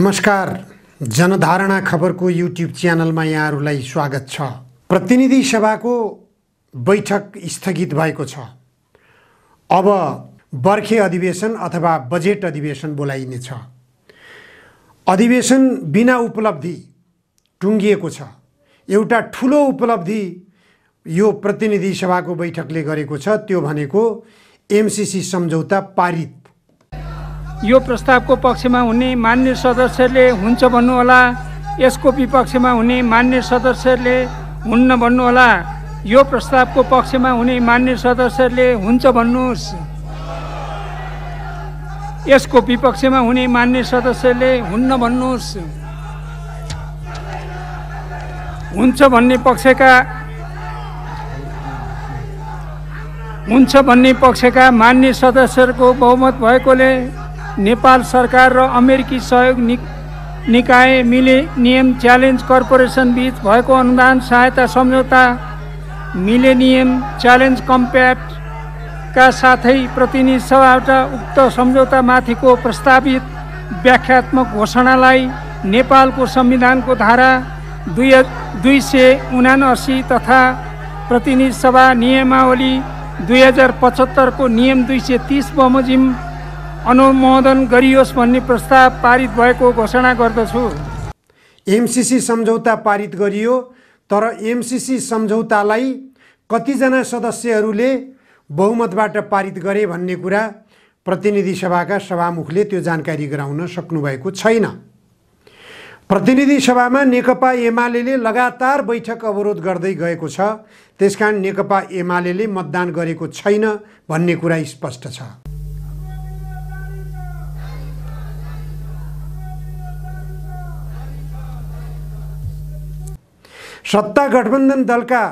नमस्कार, जनधारणा खबरको युट्युब च्यानलमा यहाँहरूलाई स्वागत छ। प्रतिनिधि सभाको बैठक स्थगित भएको छ। अब बर्खे अधिवेशन अथवा बजेट अधिवेशन बोलाइनेछ। अधिवेशन बिना उपलब्धि टुङ्गिएको छ। एउटा ठुलो उपलब्धि यो प्रतिनिधि सभाको बैठकले गरेको छ, त्यो भनेको एमसीसी सम्झौता पारित। यो प्रस्तावको पक्षमा हुने मान्य सदस्यले हुन्छ भन्नुहोला, यसको विपक्षमा हुने मान्य सदस्यले हुन्न भन्नुहोला। यो प्रस्तावको पक्षमा हुने मान्य सदस्यले हुन्छ भन्नुहोस्, यसको विपक्षमा हुने मान्य सदस्यले हुन्न भन्नुहोस्। हुन्छ भन्ने पक्षका मान्य सदस्यहरूको बहुमत भएकोले नेपाल सरकार र अमेरिकी सहयोग निकाय मिलेनियम च्यालेन्ज कर्पोरेसन बीच भएको अनुदान सहायता सम्झौता मिलेनियम च्यालेन्ज कम्प्याक्टका साथै प्रतिनिधि सभाबाट उक्त सम्झौतामाथिको प्रस्तावित व्याख्यात्मक घोषणालाई नेपालको संविधानको धारा 279 तथा प्रतिनिधि सभा नियमावली 2075 को नियम 230 बमोजिम अनुमोदन गरियोस् भन्ने प्रस्ताव पारित भएको घोषणा गर्दछु। एमसीसी सम्झौता पारित गरियो, तर एमसीसी सम्झौतालाई कतिजना सदस्यहरूले बहुमतबाट पारित गरे भन्ने कुरा प्रतिनिधि सभाका सभामुखले त्यो जानकारी गराउन सक्नुभएको छैन। प्रतिनिधि सभामा नेकपा एमाले लगातार बैठक अवरोध गर्दै गएको छ। त्यसकारण नेकपा एमाले मतदान गरेको छैन भन्ने कुरा स्पष्ट छ। सत्ता गठबन्धन दलका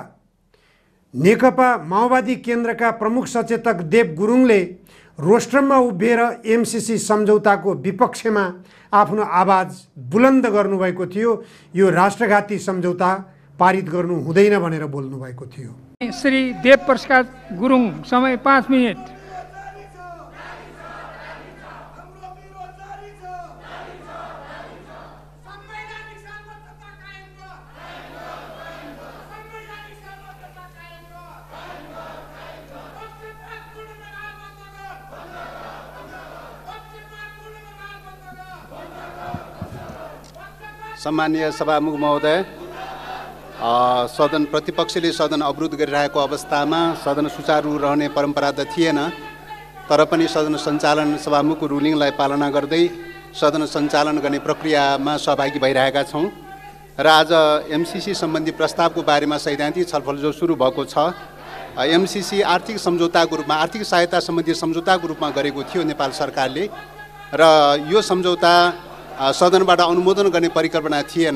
नेकपा माओवादी केन्द्रका प्रमुख सचेतक देव गुरुङले रोस्ट्रममा उभिएर एमसीसी सम्झौताको विपक्षमा आफ्नो आवाज बुलन्द गर्नुभएको थियो। यो राष्ट्रघाती सम्झौता पारित गर्नु हुँदैन भनेर बोल्नुभएको थियो। श्री देव प्रसाद गुरुङ, समय 5 मिनेट। सम्मानीय सभामुख महोदय, सदन प्रतिपक्षले सदन अवरुद्ध गरिरहेको अवस्थामा सदन सुचारू रहने परम्परा त थिएन, तर पनि सदन सञ्चालन सभामुखको रुलिङलाई पालना गर्दै सदन सञ्चालन गर्ने प्रक्रियामा सहभागी भइरहेका छौँ र आज एमसीसी सम्बन्धी प्रस्तावको बारेमा सैद्धान्तिक छलफल जो सुरु भएको छ। एमसीसी आर्थिक सम्झौताको रूपमा, आर्थिक सहायता सम्बन्धी सम्झौताको रूपमा गरेको थियो नेपाल सरकारले, र यो सम्झौता सदनबाट अनुमोदन गर्ने परिकल्पना थिएन।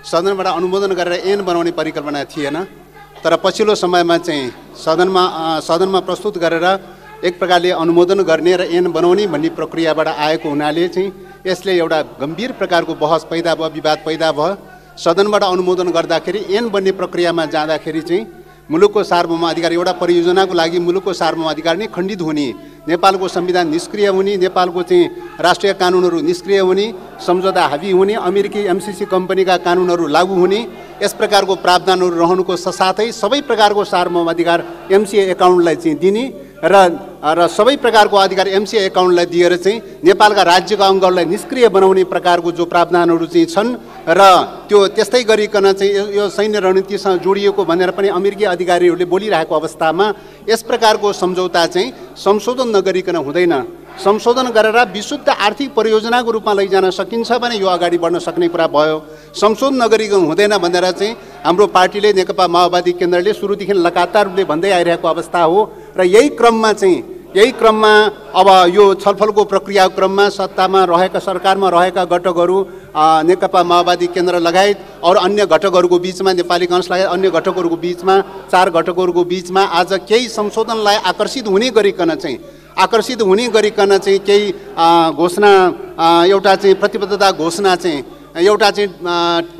सदनबाट अनुमोदन गरेर ऐन बनाउने परिकल्पना थिएन, तर पछिल्लो समयमा चाहिँ सदनमा प्रस्तुत गरेर एक प्रकारले अनुमोदन गर्ने र ऐन बनाउने भन्ने प्रक्रियाबाट आएको हुनाले चाहिँ यसले एउटा गम्भीर प्रकारको बहस पैदा भयो, विवाद पैदा भयो। सदनबाट अनुमोदन गर्दाखेरि ऐन बन्ने प्रक्रियामा जाँदाखेरि चाहिँ मुलुकको सार्वभौम अधिकार, एउटा परियोजनाको लागि मुलुकको सार्वभौम अधिकार नै खण्डित हुने, नेपालको संविधान निष्क्रिय हुने, नेपालको चाहिँ राष्ट्रिय कानुनहरू निष्क्रिय हुने, सम्झौता हावी हुने, अमेरिकी एमसीसी कम्पनीका कानुनहरू लागू हुने, यस प्रकारको प्रावधानहरू रहनुको साथै सबै प्रकारको सार्वभौम अधिकार एमसीए एकाउन्टलाई चाहिँ दिने र सबै प्रकारको अधिकार एमसीए एकाउन्टलाई दिएर चाहिँ नेपालका राज्यका अङ्गहरूलाई निष्क्रिय बनाउने प्रकारको जो प्रावधानहरू चाहिँ छन् र त्यो त्यस्तै गरिकन चाहिँ यो सैन्य रणनीतिसँग जोडिएको भनेर पनि अमेरिकी अधिकारीहरूले बोलिरहेको अवस्थामा यस प्रकारको सम्झौता चाहिँ संशोधन नगरिकन हुँदैन। संशोधन गरेर विशुद्ध आर्थिक परियोजनाको रूपमा लैजान सकिन्छ भने यो अगाडि बढ्न सक्ने कुरा भयो। संशोधन नगरिकन हुँदैन भनेर चाहिँ हाम्रो पार्टीले, नेकपा माओवादी केन्द्रले सुरुदेखि लगातार रूपले भन्दै आइरहेको अवस्था हो र यही क्रममा अब यो छलफलको प्रक्रियाको क्रममा सत्तामा रहेका, सरकारमा रहेका घटकहरू, नेकपा माओवादी केन्द्र लगायत अरू अन्य घटकहरूको बिचमा, नेपाली काङ्ग्रेस लगायत अन्य घटकहरूको बिचमा, 4 घटकहरूको बिचमा आज केही संशोधनलाई आकर्षित हुने गरिकन चाहिँ केही घोषणा, एउटा चाहिँ प्रतिबद्धता घोषणा चाहिँ एउटा चाहिँ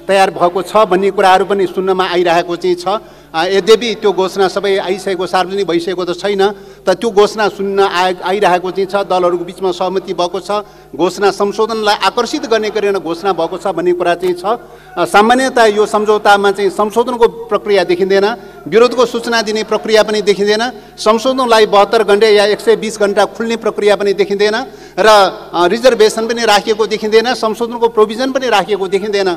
तयार भएको छ भन्ने कुराहरू पनि सुन्नमा आइरहेको चाहिँ छ। यद्यपि त्यो घोषणा सबै आइसकेको, सार्वजनिक भइसकेको त छैन, त्यो घोषणा सुन्न आइरहेको चाहिँ छ, दलहरूको बिचमा सहमति भएको छ, घोषणा संशोधनलाई आकर्षित गर्ने गरेर घोषणा भएको छ भन्ने कुरा चाहिँ छ। सामान्यतया यो सम्झौतामा चाहिँ संशोधनको प्रक्रिया देखिँदैन, विरोधको सूचना दिने प्रक्रिया पनि देखिँदैन, संशोधनलाई 72 घण्टे या 120 घण्टा खुल्ने प्रक्रिया पनि देखिँदैन र रिजर्भेसन पनि राखिएको देखिँदैन, संशोधनको प्रोभिजन पनि राखिएको देखिँदैन।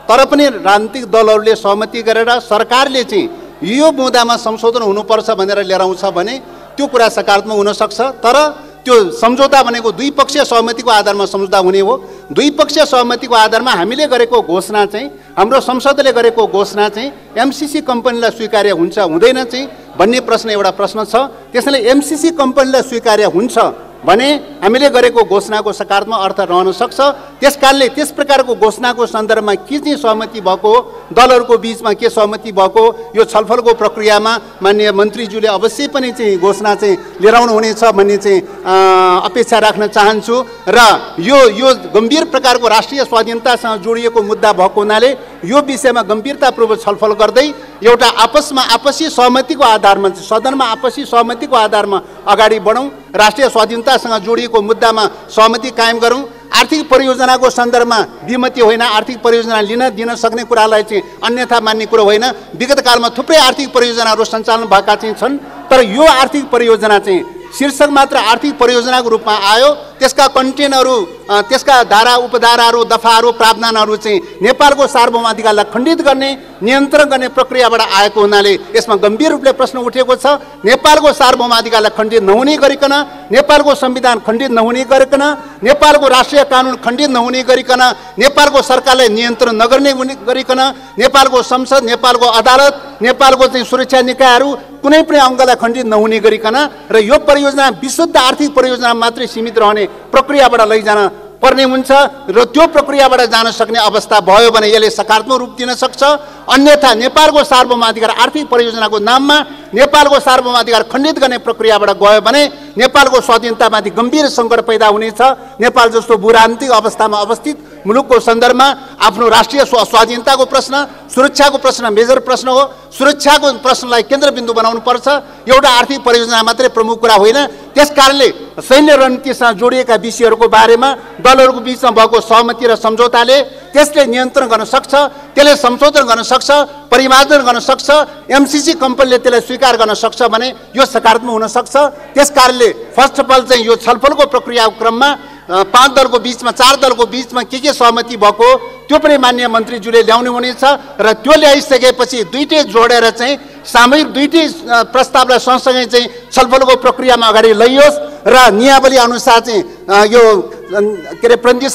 तर पनि राजनीतिक दलहरूले सहमति गरेर सरकारले चाहिँ यो मुद्दामा संशोधन हुनुपर्छ भनेर लिएर आउँछ भने त्यो कुरा सकारात्मक हुनसक्छ। तर त्यो सम्झौता भनेको द्विपक्षीय सहमतिको आधारमा सम्झौता हुने हो। द्विपक्षीय सहमतिको आधारमा हामीले गरेको घोषणा चाहिँ, हाम्रो संसदले गरेको घोषणा चाहिँ एमसिसी कम्पनीलाई स्वीकार्य हुन्छ हुँदैन चाहिँ भन्ने प्रश्न एउटा प्रश्न छ। त्यसैले एमसिसी कम्पनीलाई स्वीकार्य हुन्छ भने हामीले गरेको घोषणाको सकारात्मक अर्थ रहन सक्छ। त्यसकारणले त्यस प्रकारको घोषणाको सन्दर्भमा के चाहिँ सहमति भएको, दलहरूको बिचमा के सहमति भएको, यो छलफलको प्रक्रियामा माननीय मन्त्रीज्यूले अवश्य पनि चाहिँ घोषणा चाहिँ लिएर आउनुहुनेछ भन्ने चाहिँ अपेक्षा राख्न चाहन्छु। र यो गम्भीर प्रकारको राष्ट्रिय स्वाधीनतासँग जोडिएको मुद्दा भएको हुनाले यो विषयमा गम्भीरतापूर्वक छलफल गर्दै एउटा आपसी सहमतिको आधारमा, सदनमा आपसी सहमतिको आधारमा अगाडि बढौँ। राष्ट्रिय स्वाधीनतासँग जोडिएको मुद्दामा सहमति कायम गरौँ। आर्थिक परियोजनाको सन्दर्भमा विमति होइन, आर्थिक परियोजना दिन सक्ने कुरालाई चाहिँ अन्यथा मान्ने कुरो होइन। विगत कालमा थुप्रै आर्थिक परियोजनाहरू सञ्चालन भएका चाहिँ छन्, तर यो आर्थिक परियोजना चाहिँ शीर्षक मात्र आर्थिक परियोजनाको रूपमा आयो। त्यसका कन्टेनहरू, त्यसका धारा उपधाराहरू, दफाहरू, प्रावधानहरू चाहिँ नेपालको सार्वभौमाधिकारलाई खण्डित गर्ने, नियन्त्रण गर्ने प्रक्रियाबाट आएको हुनाले यसमा गम्भीर रूपले प्रश्न उठेको छ। नेपालको सार्वभौमाधिकारलाई खण्डित नहुने गरिकन, नेपालको संविधान खण्डित नहुने गरिकन, नेपालको राष्ट्रिय कानुन खण्डित नहुने गरिकन, नेपालको सरकारलाई नियन्त्रण नगर्ने गरिकन, नेपालको संसद, नेपालको अदालत, नेपालको चाहिँ सुरक्षा निकायहरू कुनै पनि अङ्गलाई खण्डित नहुने गरिकन र यो परियोजना विशुद्ध आर्थिक परियोजना मात्रै सीमित रहने प्रक्रियाबाट लैजान पर्ने हुन्छ र त्यो प्रक्रियाबाट जान सक्ने अवस्था भयो भने यसले सकारात्मक रूप दिन सक्छ। अन्यथा नेपालको सार्वभौमाधिकार आर्थिक परियोजनाको नाममा नेपालको सार्वभौमाधिकार खण्डित गर्ने प्रक्रियाबाट गयो भने नेपालको स्वाधीनतामाथि गम्भीर सङ्कट पैदा हुनेछ। नेपाल जस्तो भूराजनीतिक अवस्थामा अवस्थित मुलुकको सन्दर्भमा आफ्नो राष्ट्रिय स्वाधीनताको प्रश्न, सुरक्षाको प्रश्न मेजर प्रश्न हो। सुरक्षाको प्रश्नलाई केन्द्रबिन्दु बनाउनु पर्छ, एउटा आर्थिक परियोजना मात्रै प्रमुख कुरा होइन। त्यसकारणले सैन्य रणनीतिसँग जोडिएका विषयहरूको बारेमा दलहरूको बिचमा भएको सहमति र सम्झौताले त्यसले नियन्त्रण गर्न सक्छ, त्यसले संशोधन गर्न सक्छ, परिमार्जन गर्न सक्छ, एमसिसी कम्पनीले त्यसलाई स्वीकार गर्न सक्छ भने यो सकारात्मक हुन सक्छ। त्यसकारणले फर्स्ट अफ अल चाहिँ यो छलफलको प्रक्रियाको क्रममा 5 दलको बिचमा, 4 दलको बिचमा के सहमति भएको त्यो पनि माननीय मन्त्रीज्यूले ल्याउनु हुनेछ र त्यो ल्याइसकेपछि दुईटै जोडेर चाहिँ सामूहिक दुईटै प्रस्तावलाई सँगसँगै चाहिँ छलफलको प्रक्रियामा अगाडि लैयोस् र नियमावली अनुसार चाहिँ यो के अरे प्रतिनिधि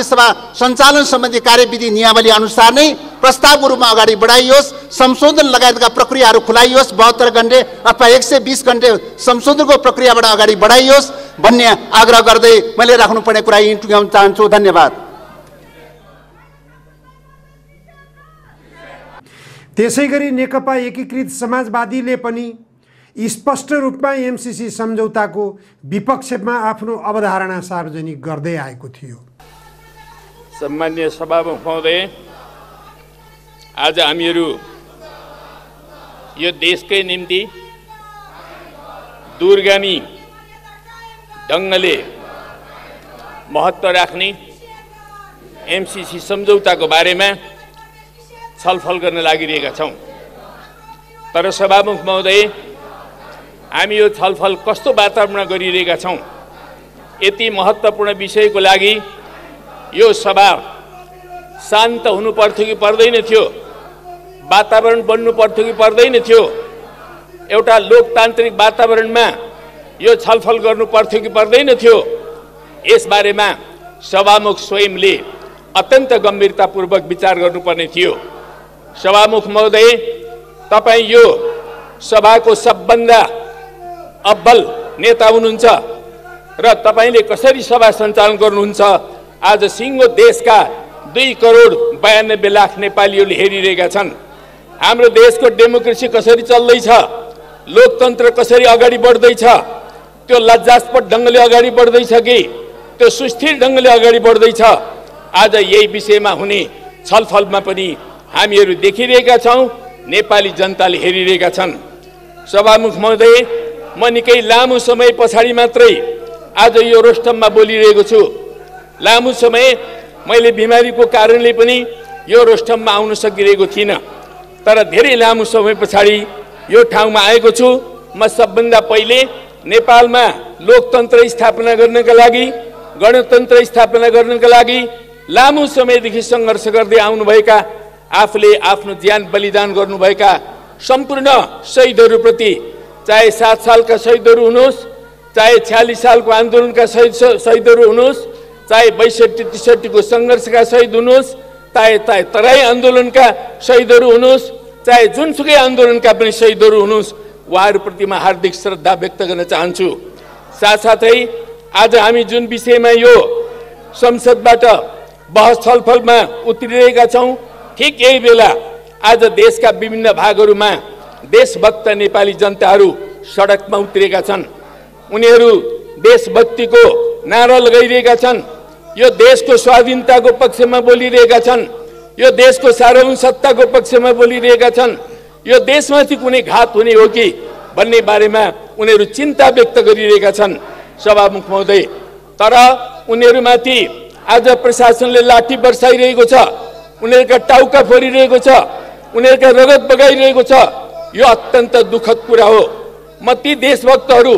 सभा सञ्चालन सम्बन्धी कार्यविधि नियमावली अनुसार नै प्रस्तावको रूपमा अगाडि बढाइयोस्। संशोधन लगायतका प्रक्रियाहरू खुलाइयोस्, 72 घण्टे अथवा 120 घण्टे संशोधनको प्रक्रियाबाट अगाडि बढाइयोस् भन्ने आग्रह गर्दै मैले राख्नुपर्ने कुरा यहीँ टुङ्ग्याउन चाहन्छु। धन्यवाद। त्यसैगरी नेकपा एकीकृत समाजवादीले पनि स्पष्ट रूपमा एमसिसी सम्झौताको विपक्षमा आफ्नो अवधारणा सार्वजनिक गर्दै आएको थियो। सम्माननीय सभामुख महोदय, आज हामीहरू यो देशकै निम्ति दूरगामी ढङ्गले महत्त्व राख्ने एमसिसी सम्झौताको बारेमा छलफल गर्न लागिरहेका छौँ। तर सभामुख महोदय, हामी यो छलफल कस्तो वातावरणमा गरिरहेका छौँ? यति महत्त्वपूर्ण विषयको लागि यो सभा शान्त हुनु पर्थ्यो कि पर्दैन थियो? वातावरण बन्नु पर्थ्यो कि पर्दैन थियो? एउटा लोकतान्त्रिक वातावरणमा यो छलफल गर्नु पर्थ्यो कि पर्दैन थियो? यसबारेमा सभामुख स्वयंले अत्यन्त गम्भीरतापूर्वक विचार गर्नुपर्ने थियो। सभामुख महोदय, तपाईँ यो सभाको सबभन्दा अब्बल नेता हुनुहुन्छ र तपाईँले कसरी सभा सञ्चालन गर्नुहुन्छ आज सिङ्गो देशका 2,92,00,000 नेपालीहरूले हेरिरहेका छन्। हाम्रो देशको डेमोक्रेसी कसरी चल्दैछ, लोकतन्त्र कसरी अगाडि बढ्दैछ, त्यो लज्जास्पद ढङ्गले अगाडि बढ्दैछ कि त्यो सुस्थिर ढङ्गले अगाडि बढ्दैछ, आज यही विषयमा हुने छलफलमा पनि हामीहरू देखिरहेका छौँ, नेपाली जनताले हेरिरहेका छन्। सभामुख महोदय, म निकै लामो समय पछाडि मात्रै आज यो रोस्टममा बोलिरहेको छु। लामो समय मैले बिमारीको कारणले पनि यो रोस्टममा आउन सकिरहेको थिइनँ, तर धेरै लामो समय पछाडि यो ठाउँमा आएको छु। म सबभन्दा पहिले नेपालमा लोकतन्त्र स्थापना गर्नका लागि, गणतन्त्र स्थापना गर्नका लागि लामो समयदेखि सङ्घर्ष गर्दै आउनुभएका, आफूले आफ्नो ज्यान बलिदान गर्नुभएका सम्पूर्ण शहीदहरूप्रति, चाहे 7 सालका शहीदहरू हुनुहोस्, चाहे 46 सालको आन्दोलनका शहीदहरू हुनुहोस्, चाहे 62-63 को सङ्घर्षका शहीद हुनुहोस्, चाहे तराई आन्दोलनका शहीदहरू हुनुहोस्, चाहे जुनसुकै आन्दोलनका पनि शहीदहरू हुनुहोस्, उहाँहरूप्रति म हार्दिक श्रद्धा व्यक्त गर्न चाहन्छु। साथसाथै आज हामी जुन विषयमा यो संसदबाट बहस छलफलमा उत्रिरहेका छौँ, ठिक यही बेला आज देशका विभिन्न भागहरूमा देशभक्त नेपाली जनताहरू सडकमा उत्रिएका छन्। उनीहरू देशभक्तिको नारा लगाइरहेका छन्, यो देशको स्वाधीनताको पक्षमा बोलिरहेका छन्, यो देशको सार्वभौम सत्ताको पक्षमा बोलिरहेका छन्, यो देशमाथि कुनै घात हुने हो कि भन्ने बारेमा उनीहरू चिन्ता व्यक्त गरिरहेका छन् सभामुख महोदय। तर उनीहरूमाथि आज प्रशासनले लाठी बर्साइरहेको छ, उनीहरूका टाउका फोरिरहेको छ, उनीहरूका रगत बगाइरहेको छ। यो अत्यन्त दुःखद कुरा हो। म ती देशभक्तहरू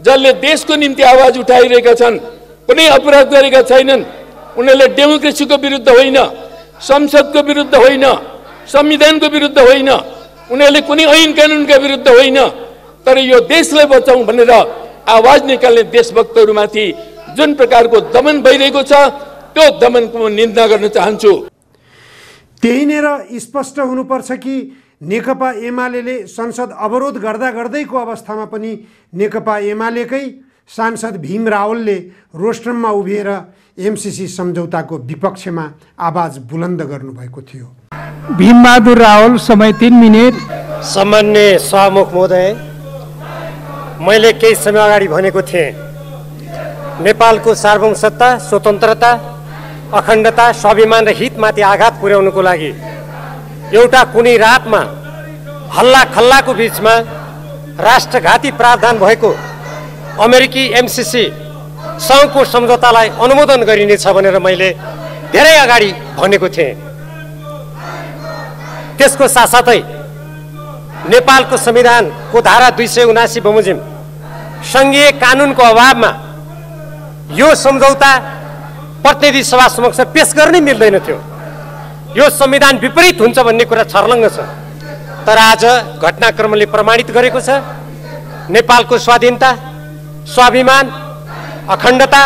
जसले देशको निम्ति आवाज उठाइरहेका छन्, कुनै अपराध गरेका छैनन्, उनीहरूले डेमोक्रेसीको विरुद्ध होइन, संसदको विरुद्ध होइन, संविधानको विरुद्ध होइन, उनीहरूले कुनै ऐन कानुनका विरुद्ध होइन, तर यो देशलाई बचाउँ भनेर आवाज निकाल्ने देशभक्तहरूमाथि जुन प्रकारको दमन भइरहेको छ, त्यो दमनको म निन्दा गर्न चाहन्छु। त्यहीँनिर स्पष्ट हुनुपर्छ कि नेकपा एमाले संसद अवरोध गर्दा गर्दैको अवस्थामा पनि नेकपा एमालेकै सांसद भीम रावलले रोस्ट्रममा उभिएर एमसीसी सम्झौताको विपक्षमा आवाज बुलन्द गर्नुभएको थियो। भीमबहादुर रावल, समय 3 मिनेट। सम्मान्य सभामुख महोदय, मैले केही समय अगाडि भनेको थिएँ, नेपालको सार्वभौम सत्ता, स्वतन्त्रता, अखण्डता, स्वाभिमान र हितमाथि आघात पुर्याउनुको लागि एउटा कुनै रातमा हल्ला खल्लाको बीचमा राष्ट्रघाती प्रावधान भएको अमेरिकी एमसीसी सँगको सम्झौतालाई अनुमोदन गरिनेछ भनेर मैले धेरै अगाडि भनेको थिएँ। त्यसको साथसाथै नेपालको संविधानको धारा 279 बमोजिम सङ्घीय कानुनको अभावमा यो सम्झौता प्रतिनिधि सभा समक्ष पेश गर्नै मिल्दैन थियो। यो संविधान विपरीत हुन्छ भन्ने कुरा छर्लङ्ग छ। तर आज घटनाक्रमले प्रमाणित गरेको छ, नेपालको स्वाधीनता, स्वाभिमान, अखण्डता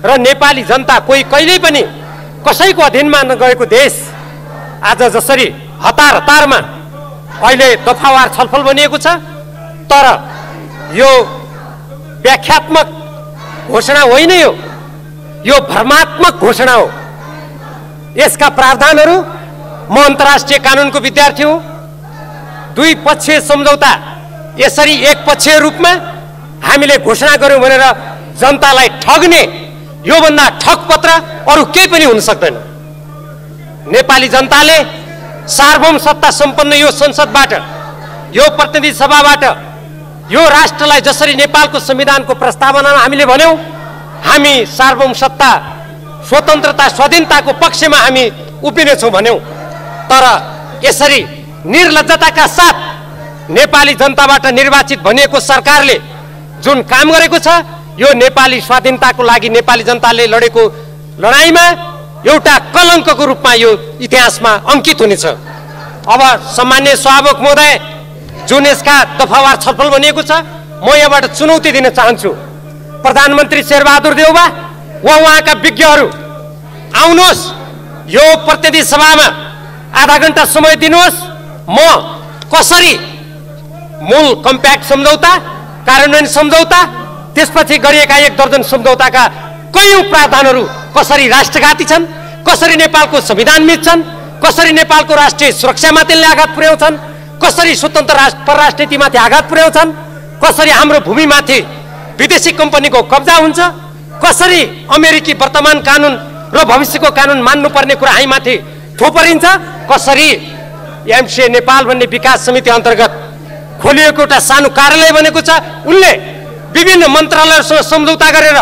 र नेपाली जनता कोही कहिल्यै पनि कसैको अधीनमा नगएको देश आज जसरी हतार हतारमा अहिले दफावार छलफल बनिएको छ, तर यो व्याख्यात्मक घोषणा होइन, यो भ्रमात्मक घोषणा हो। यसका प्रावधानहरू, म अन्तर्राष्ट्रिय कानुनको विद्यार्थी हुँ, द्विपक्षीय सम्झौता यसरी एकपक्षीय रूपमा हामीले घोषणा गर्यौँ भनेर जनतालाई ठग्ने योभन्दा ठगपत्र अरू केही पनि हुन सक्दैन। नेपाली जनताले सार्वभौम सत्ता सम्पन्न यो संसदबाट, यो प्रतिनिधि सभाबाट यो राष्ट्रलाई जसरी नेपालको संविधानको प्रस्तावनामा हामीले भन्यौँ, हामी सार्वभौम सत्ता, स्वतन्त्रता, स्वाधीनताको पक्षमा हामी उभिनेछौँ भन्यौँ, तर यसरी निर्लज्जताका साथ नेपाली जनताबाट निर्वाचित भनिएको सरकारले जुन काम गरेको छ, यो नेपाली स्वाधीनताको लागि नेपाली जनताले लडेको लडाईँमा एउटा कलङ्कको रूपमा यो इतिहासमा अंकित हुनेछ। अब सम्मान्य सभामुख महोदय, जुन यसका दफावार छलफल बनिएको छ, म यहाँबाट चुनौती दिन चाहन्छु प्रधानमन्त्री शेरबहादुर देउवा वा उहाँका विज्ञहरू, आउनुहोस् यो प्रतिनिधि सभामा आधा घण्टा समय दिनुहोस्। म कसरी मूल कम्प्याक्ट सम्झौता, कार्यान्वयन सम्झौता, त्यसपछि गरिएका 1 दर्जन सम्झौताका कयौं प्रावधानहरू कसरी राष्ट्रघाती छन्, कसरी नेपालको संविधान मिच्छन्, कसरी नेपालको राष्ट्रिय सुरक्षामाथि आघात पुर्याउँछन्, कसरी स्वतन्त्र परराष्ट्र नीतिमाथि आघात पुर्याउँछन्, कसरी हाम्रो भूमिमाथि विदेशी कम्पनीको कब्जा हुन्छ, कसरी अमेरिकी वर्तमान कानुन र भविष्यको कानुन मान्नुपर्ने कुरा हामीमाथि थोपरिन्छ, कसरी एमसीए नेपाल भन्ने विकास समिति अन्तर्गत खोलिएको एउटा सानो कार्यालय बनेको छ। उनले विभिन्न मन्त्रालयहरूसँग सम्झौता गरेर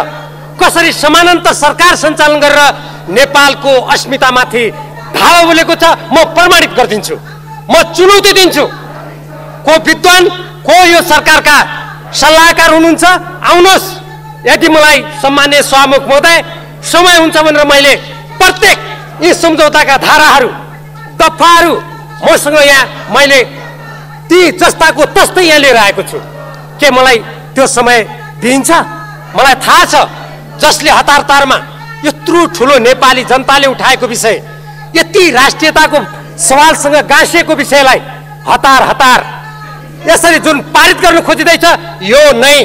कसरी समानान्तर सरकार सञ्चालन गरेर नेपालको अस्मितामाथि धावा बोलेको छ म प्रमाणित गरिदिन्छु। म चुनौती दिन्छु। को विद्वान को यो सरकारका सल्लाहकार हुनुहुन्छ आउनुहोस्। यदि मलाई सम्माननीय सभामुख महोदय समय हुन्छ भनेर मैले प्रत्येक यी सम्झौताका धाराहरू दफाहरू मसँग यहाँ मैले ती जस्ताको तस्तै यहाँ लिएर आएको छु। के मलाई त्यो समय दिइन्छ? मलाई थाहा छ जसले हतार तारमा यत्रो ठुलो नेपाली जनताले उठाएको विषय, यति राष्ट्रियताको सवालसँग गाँसिएको विषयलाई हतार हतार यसरी जुन पारित गर्न खोजिँदैछ यो नै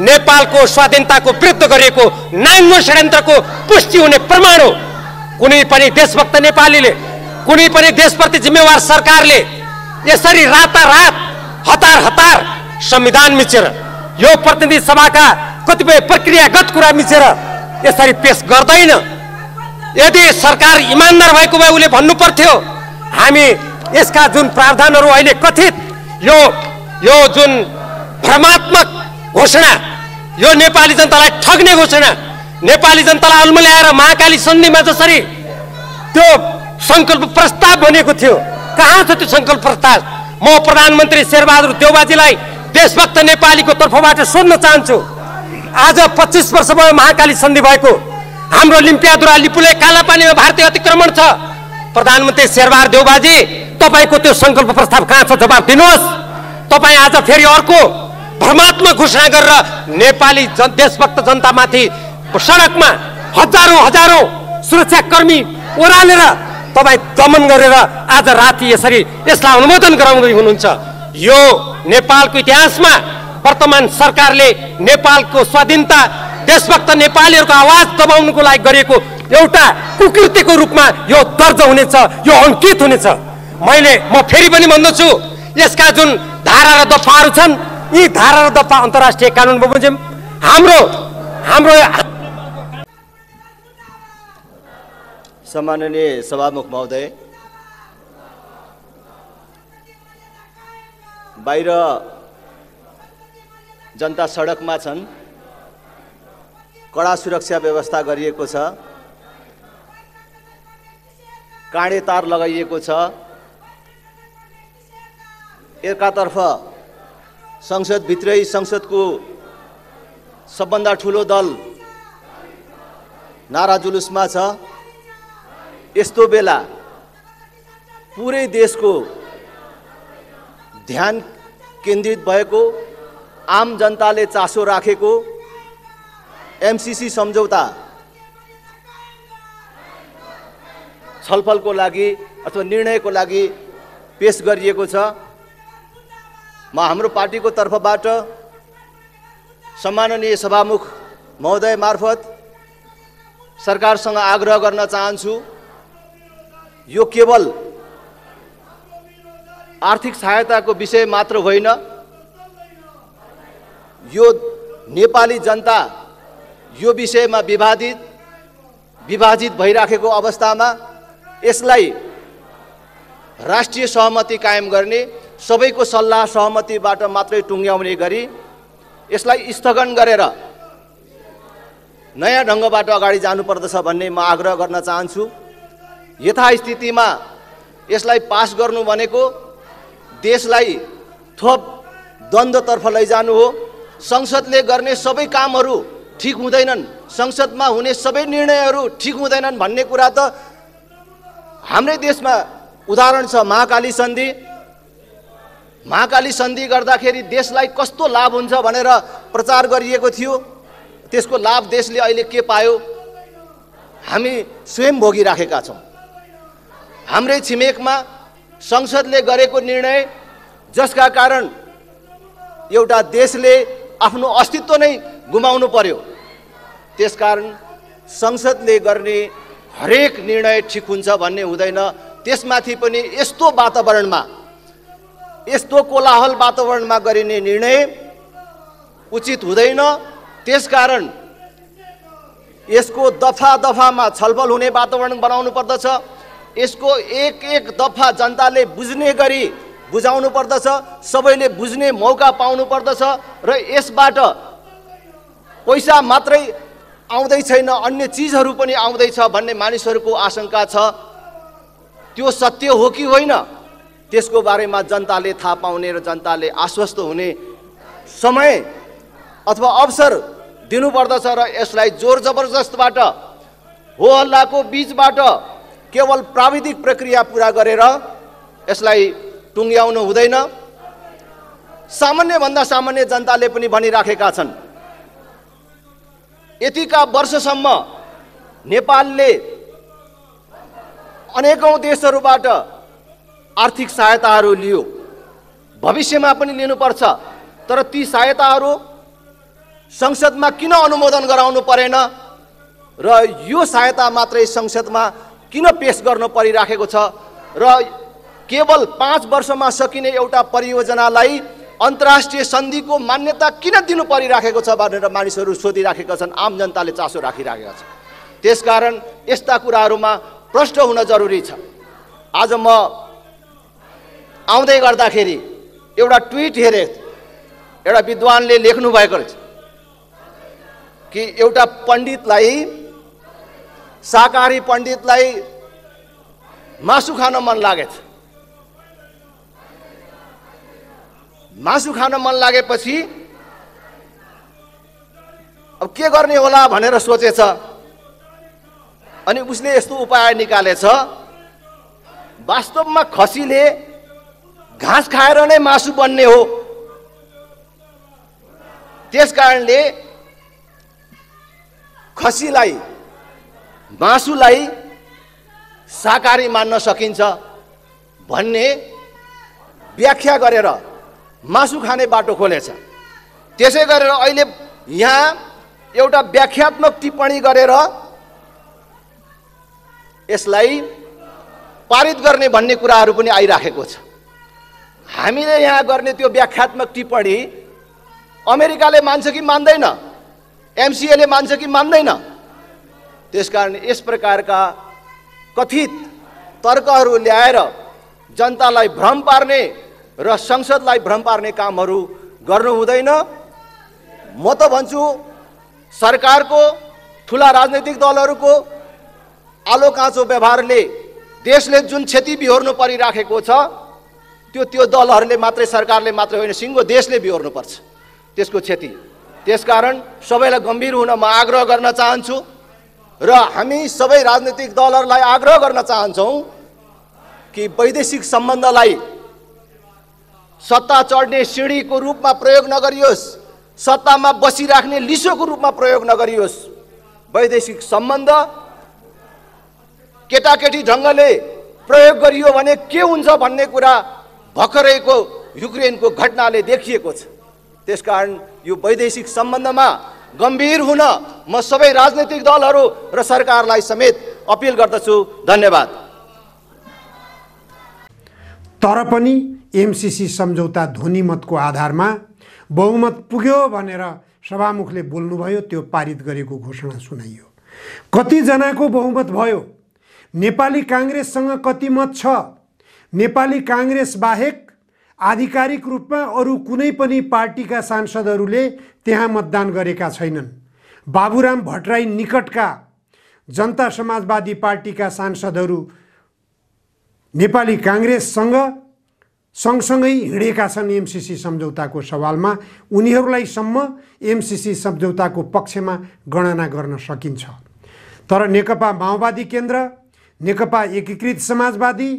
नेपालको स्वाधीनताको विरुद्ध गरिएको नाङ्गो षड्यन्त्रको पुष्टि हुने प्रमाण हो। कुनै पनि देशभक्त नेपालीले, कुनै पनि देशप्रति जिम्मेवार सरकारले यसरी रातारात हतार हतार संविधान मिचेर यो प्रतिनिधि सभाका कतिपय प्रक्रियागत कुरा मिचेर यसरी पेश गर्दैन। यदि सरकार इमानदार भएको भए उसले भन्नु पर्थ्यो हामी यसका जुन प्रावधानहरू अहिले कथित यो जुन भ्रमात्मक घोषणा, यो नेपाली जनतालाई ठग्ने घोषणा, नेपाली जनतालाई अल्मल्याएर महाकाली सन्धिमा जसरी त्यो संकल्प प्रस्ताव बनेको थियो, कहाँ छ त्यो संकल्प प्रस्ताव? म प्रधानमन्त्री शेरबहादुर देउबाजीलाई देशभक्त नेपालीको तर्फबाट सोध्न चाहन्छु। आज 25 वर्ष भयो महाकाली सन्धि भएको। हाम्रो लिम्पियादुरा लिपुले कालापानीमा भारतीय अतिक्रमण छ। प्रधानमन्त्री शेरबहादुर देउबाजी तपाईको त्यो संकल्प प्रस्ताव कहाँ छ? जवाफ दिनुहोस्। तपाईँ आज फेरि अर्को भ्रमात्मक घोषणा गरेर नेपाली देशभक्त जनतामाथि सडकमा हजारौं सुरक्षाकर्मी ओह्रालेर तपाईँ दमन गरेर आज राति यसरी यसलाई अनुमोदन गराउँदै हुनुहुन्छ। यो नेपालको इतिहासमा वर्तमान सरकारले नेपालको स्वाधीनता, देशभक्त नेपालीहरूको आवाज दबाउनुको लागि गरेको एउटा कुकृत्यको रूपमा यो दर्ज हुनेछ, यो अङ्कित हुनेछ। म फेरि पनि भन्दछु यसका जुन धारा र दफाहरू छन् यी धारा र दफा अन्तर्राष्ट्रिय कानुन बमोजिम हाम्रो सम्माननीय सभामुख महोदय, बाहिर जनता सडकमा छन्, कडा सुरक्षा व्यवस्था गरिएको छ, काँडे तार लगाइएको छ। एकातर्फ संसदभित्रै संसदको सबभन्दा ठुलो दल नारा जुलुसमा छ। यस्तो बेला पुरै देशको ध्यान केन्द्रित भएको, आम जनताले चासो राखेको एमसीसी सम्झौता छलफलको लागि अथवा निर्णयको लागि पेश गरिएको छ। म हाम्रो पार्टीको तर्फबाट सम्माननीय सभामुख महोदय मार्फत सरकारसँग आग्रह गर्न चाहन्छु, यो केवल आर्थिक सहायताको विषय मात्र होइन, यो नेपाली जनता यो विषयमा विभाजित भइराखेको अवस्थामा यसलाई राष्ट्रिय सहमति कायम गर्ने, सबैको सल्लाह सहमतिबाट मात्रै टुङ्ग्याउने गरी यसलाई स्थगन गरेर नयाँ ढङ्गबाट अगाडि जानुपर्दछ भन्ने म आग्रह गर्न चाहन्छु। यथास्थितिमा यसलाई पास गर्नु भनेको देशलाई थप द्वन्द्वतर्फ लैजानु हो। संसदले गर्ने सबै कामहरू ठिक हुँदैनन्, संसदमा हुने सबै निर्णयहरू ठिक हुँदैनन् भन्ने कुरा त हाम्रै देशमा उदाहरण छ। महाकाली सन्धि गर्दाखेरि देशलाई कस्तो लाभ हुन्छ भनेर प्रचार गरिएको थियो, त्यसको लाभ देशले अहिले के पायो हामी स्वयं भोगिराखेका छौँ। हाम्रै छिमेकमा संसदले गरेको निर्णय जसका कारण एउटा देशले आफ्नो अस्तित्व नै गुमाउनु पर्यो, त्यसकारण संसदले गर्ने हरेक निर्णय ठिक हुन्छ भन्ने हुँदैन। त्यसमाथि पनि यस्तो वातावरणमा, यस्तो कोलाहल वातावरणमा गरिने निर्णय उचित हुँदैन। त्यसकारण यसको दफा दफामा छलफल हुने वातावरण बनाउनु पर्दछ। यसको एक एक दफा जनताले बुझ्ने गरी बुझाउनु पर्दछ, सबैले बुझ्ने मौका पाउनु पर्दछ र यसबाट पैसा मात्रै आउँदै छैन, अन्य चिजहरू पनि आउँदैछ भन्ने मानिसहरूको आशंका छ। त्यो सत्य हो कि होइन त्यसको बारेमा जनताले थाहा पाउने र जनताले आश्वस्त हुने समय अथवा अवसर दिनुपर्दछ र यसलाई जोर जबरजस्तबाट हो हल्लाको बीचबाट केवल प्राविधिक प्रक्रिया पूरा गरेर यसलाई टुङ्ग्याउनु हुँदैन। सामान्यभन्दा सामान्य जनताले पनि भनिराखेका छन्, यतिका वर्षसम्म नेपालले अनेकौं देशहरूबाट आर्थिक सहायताहरू लियो, भविष्यमा पनि लिनुपर्छ, तर ती सहायताहरू संसदमा किन अनुमोदन गराउनु परेन र यो सहायता मात्रै संसदमा किन पेश गर्न परिराखेको छ र केवल 5 वर्षमा सकिने एउटा परियोजनालाई अन्तर्राष्ट्रिय सन्धिको मान्यता किन दिनु परिराखेको छ भनेर मानिसहरू सोधिराखेका छन्, आम जनताले चासो राखिराखेका छन्। त्यसकारण यस्ता कुराहरूमा प्रष्ट हुन जरुरी छ। आज म आउँदै गर्दाखेरि एउटा ट्विट हेरेँ, एउटा विद्वानले लेख्नु भएको रहेछ कि एउटा पण्डितलाई, शाकाहारी पण्डितलाई मासु खान मन लागेछ। मासु खान मन लागेपछि अब के गर्ने होला भनेर सोचेछ अनि उसले यस्तो उपाय निकालेछ, वास्तवमा खसीले घाँस खाएर नै मासु बन्ने हो, त्यसकारणले खसीलाई, मासुलाई शाकाहारी मान्न सकिन्छ भन्ने व्याख्या गरेर मासु खाने बाटो खोलेछ। त्यसै गरेर अहिले यहाँ एउटा व्याख्यात्मक टिप्पणी गरेर यसलाई पारित गर्ने भन्ने कुराहरू पनि आइराखेको छ। हामीले यहाँ गर्ने त्यो व्याख्यात्मक टिप्पणी अमेरिकाले मान्छ कि मान्दैन, एमसिएले मान्छ कि मान्दैन। त्यसकारण यस प्रकारका कथित तर्कहरू ल्याएर जनतालाई भ्रम पार्ने र संसदलाई भ्रम पार्ने कामहरू गर्नु हुँदैन। म त भन्छु सरकारको, ठुला राजनैतिक दलहरूको आलो काँचो व्यवहारले देशले जुन क्षति बिहोर्नु परिराखेको छ त्यो दलहरूले मात्रै, सरकारले मात्रै होइन, सिङ्गो देशले बिहोर्नुपर्छ त्यसको क्षति। त्यसकारण सबैलाई गम्भीर हुन म आग्रह गर्न चाहन्छु र हामी सबै राजनैतिक दलहरूलाई आग्रह गर्न चाहन्छौँ कि वैदेशिक सम्बन्धलाई सत्ता चढ्ने सिँढीको रूपमा प्रयोग नगरियोस्, सत्तामा बसिराख्ने लिसोको रूपमा प्रयोग नगरियोस्। वैदेशिक सम्बन्ध केटाकेटी ढङ्गले प्रयोग गरियो भने के हुन्छ भन्ने कुरा भर्खरैको युक्रेनको घटनाले देखिएको छ। त्यसकारण यो वैदेशिक सम्बन्धमा गम्भीर हुन म सबै राजनैतिक दलहरू र सरकारलाई समेत अपिल गर्दछु। धन्यवाद। तर पनि एमसीसी सम्झौता ध्वनिमतको आधारमा बहुमत पुग्यो भनेर सभामुखले बोल्नुभयो, त्यो पारित गरेको घोषणा सुनाइयो। कतिजनाको बहुमत भयो? नेपाली काङ्ग्रेससँग कति मत छ? नेपाली काङ्ग्रेस बाहेक आधिकारिक रूपमा अरू कुनै पनि पार्टीका सांसदहरूले त्यहाँ मतदान गरेका छैनन्। बाबुराम भट्टराई निकटका जनता समाजवादी पार्टीका सांसदहरू नेपाली काङ्ग्रेससँग सँगसँगै हिँडेका छन् एमसीसी सम्झौताको सवालमा। उनीहरूलाई सम्म एमसीसी सम्झौताको पक्षमा गणना गर्न सकिन्छ। तर नेकपा माओवादी केन्द्र, नेकपा एकीकृत समाजवादी,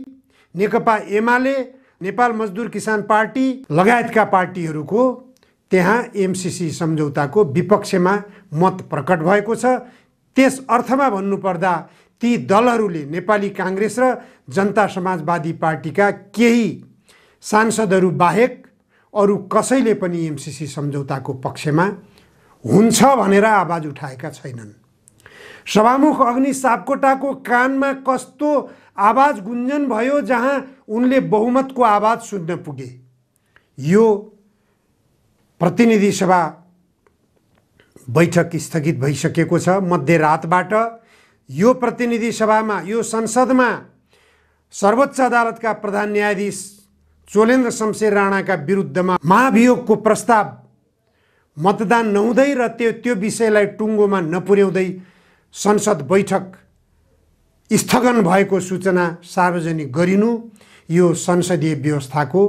नेकपा एमाले, नेपाल मजदुर किसान पार्टी लगायतका पार्टीहरूको त्यहाँ एमसीसी सम्झौताको विपक्षमा मत प्रकट भएको छ। त्यस अर्थमा भन्नुपर्दा ती दलहरूले नेपाली काङ्ग्रेस र जनता समाजवादी पार्टीका केही सांसदहरू बाहेक अरू कसैले पनि एमसीसी सम्झौताको पक्षमा हुन्छ भनेर आवाज उठाएका छैनन्। सभामुख अग्नि सापकोटाको कानमा कस्तो आवाज गुन्जन भयो जहाँ उनले बहुमतको आवाज सुन्न पुगे। यो प्रतिनिधि सभा बैठक स्थगित भइसकेको छ। मध्यरातबाट यो प्रतिनिधि सभामा, यो संसदमा सर्वोच्च अदालतका प्रधान न्यायाधीश चोलेन्द्र शमशेर राणाका विरुद्धमा महाभियोगको प्रस्ताव मतदान नहुँदै र त्यो विषयलाई टुङ्गोमा नपुर्याउँदै संसद बैठक स्थगन भएको सूचना सार्वजनिक गरिनु यो संसदीय व्यवस्थाको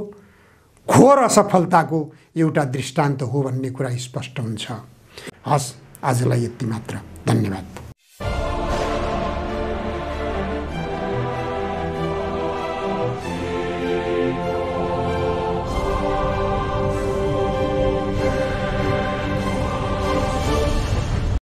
घोर असफलताको एउटा दृष्टान्त हो भन्ने कुरा स्पष्ट हुन्छ। हस्, आजलाई यति मात्र। धन्यवाद।